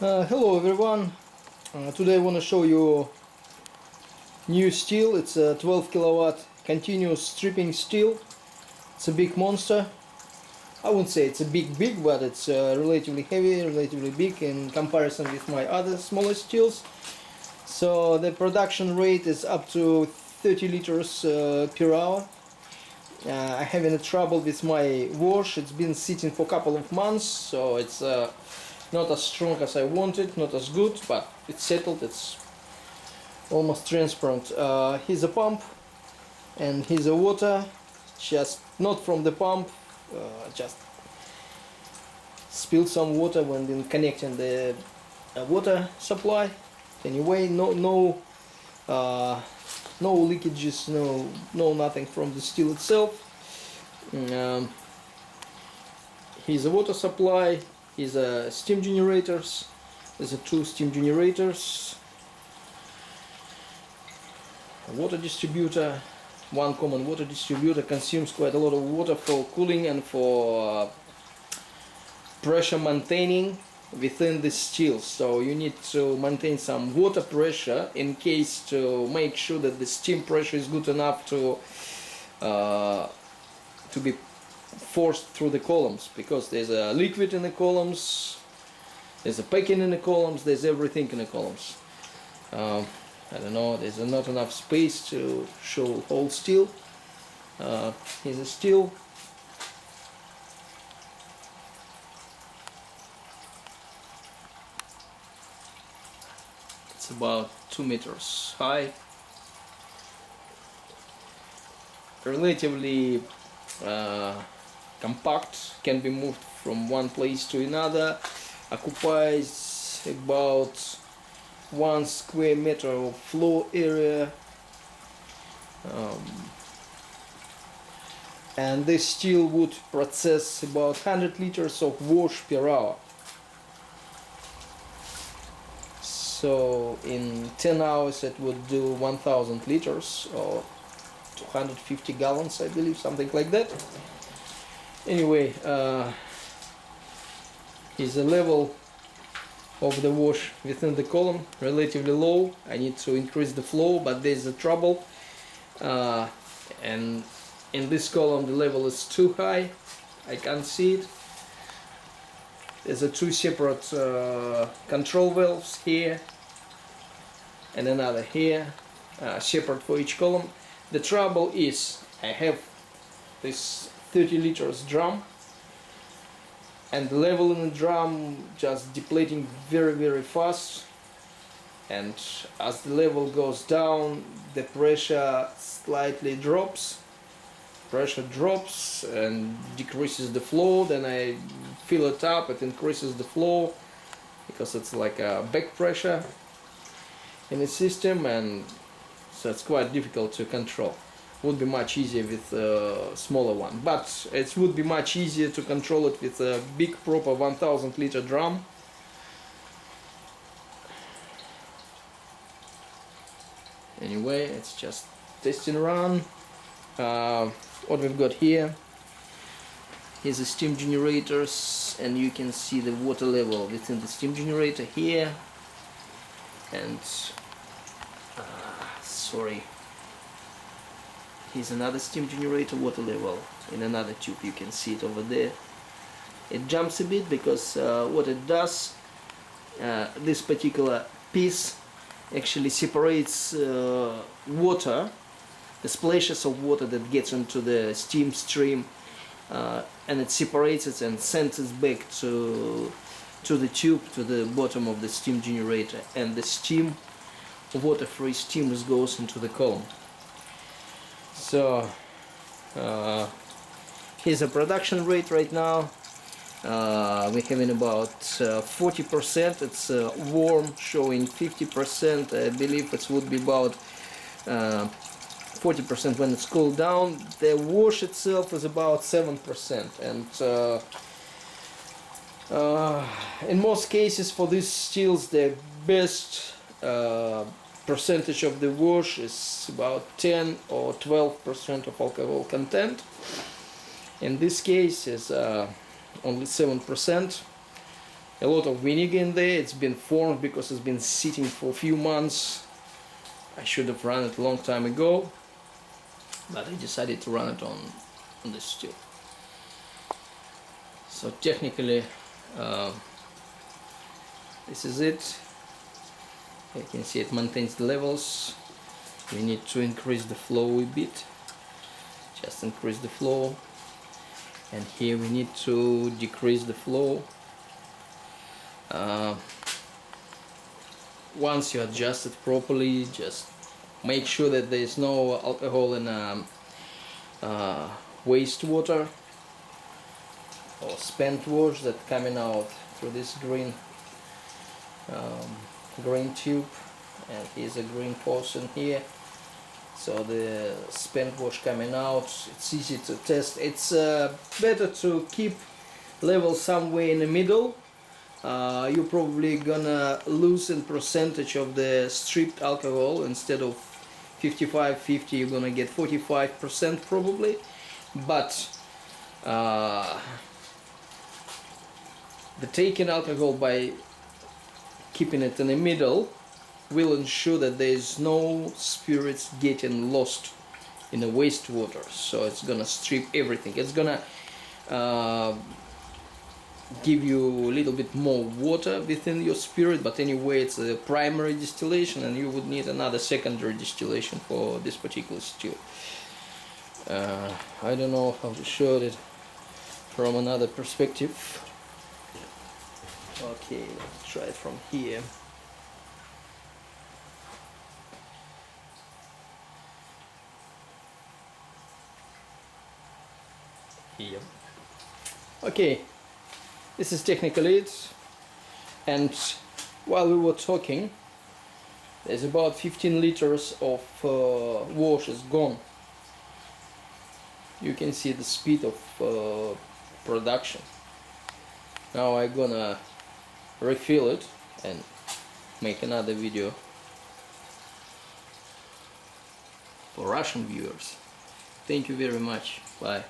Hello everyone. Today I want to show you new steel. It's a 12 kilowatt continuous stripping steel. It's a big monster. I wouldn't say it's a big, but it's relatively heavy, relatively big in comparison with my other smaller steels. So the production rate is up to 30 liters per hour. I'm having a trouble with my wash. It's been sitting for a couple of months, so it's not as strong as I wanted, not as good, but it's settled. It's almost transparent. Here's a pump, and here's a water. Just not from the pump, just spilled some water when been connecting the water supply. Anyway, no leakages, no nothing from the steel itself. Here's a water supply. Here's a steam generators. There's two steam generators. A water distributor. One common water distributor consumes quite a lot of water for cooling and for pressure maintaining within the steel. So you need to maintain some water pressure in case to make sure that the steam pressure is good enough to be forced through the columns, because there's a liquid in the columns, there's a packing in the columns, there's everything in the columns. I don't know, there's not enough space to show whole steel. Here's a steel. It's about 2 meters high, relatively compact, can be moved from one place to another, occupies about 1 square meter of floor area, and this steel would process about 100 liters of wash per hour. So in 10 hours it would do 1000 liters or 250 gallons, I believe, something like that. Anyway, is the level of the wash within the column relatively low. I need to increase the flow, but there's a trouble, and in this column the level is too high. I can't see it. There's a two separate control valves here and another here, separate for each column. The trouble is I have this 30 liters drum, and the level in the drum just depleting very fast, and as the level goes down the pressure slightly drops. Pressure drops and decreases the flow. Then I fill it up, it increases the flow, because it's like a back pressure in the system, and so it's quite difficult to control. Would be much easier with a smaller one, but it would be much easier to control it with a big proper 1000 liter drum. Anyway, it's just testing run. What we've got here is the steam generators, and you can see the water level within the steam generator here, and sorry, here's another steam generator water level in another tube. You can see it over there. It jumps a bit because what it does, this particular piece actually separates water, the splashes of water that gets into the steam stream, and it separates it and sends it back to the tube, to the bottom of the steam generator, and the steam, water-free steam, goes into the column. So here's a production rate right now. We're having about 40%. It's warm, showing 50%. I believe it would be about 40% when it's cooled down. The wash itself is about 7%, and in most cases for these steels the best percentage of the wash is about 10 or 12% of alcohol content. In this case is only 7%. a lot of vinegar in there. It's been formed because it's been sitting for a few months. I should have run it a long time ago, but I decided to run it on this still. So technically this is it. You can see it maintains the levels. We need to increase the flow a bit, just increase the flow, and here we need to decrease the flow. Once you adjust it properly, just make sure that there is no alcohol in wastewater or spent wash that coming out through this green tube, and here's a green portion here. So the spent wash coming out, it's easy to test. It's better to keep level somewhere in the middle. You're probably gonna lose in percentage of the stripped alcohol. Instead of 55-50, you're gonna get 45% probably, but the taken alcohol, by keeping it in the middle, will ensure that there is no spirits getting lost in the wastewater. So it's gonna strip everything. It's gonna give you a little bit more water within your spirit, but anyway, it's a primary distillation, and you would need another secondary distillation for this particular still. I don't know how to show it from another perspective. Okay, let's try it from here. Here. Okay, this is technically it. And while we were talking, there's about 15 liters of wash is gone. You can see the speed of production. Now I'm gonna refill it and make another video for Russian viewers. Thank you very much. Bye.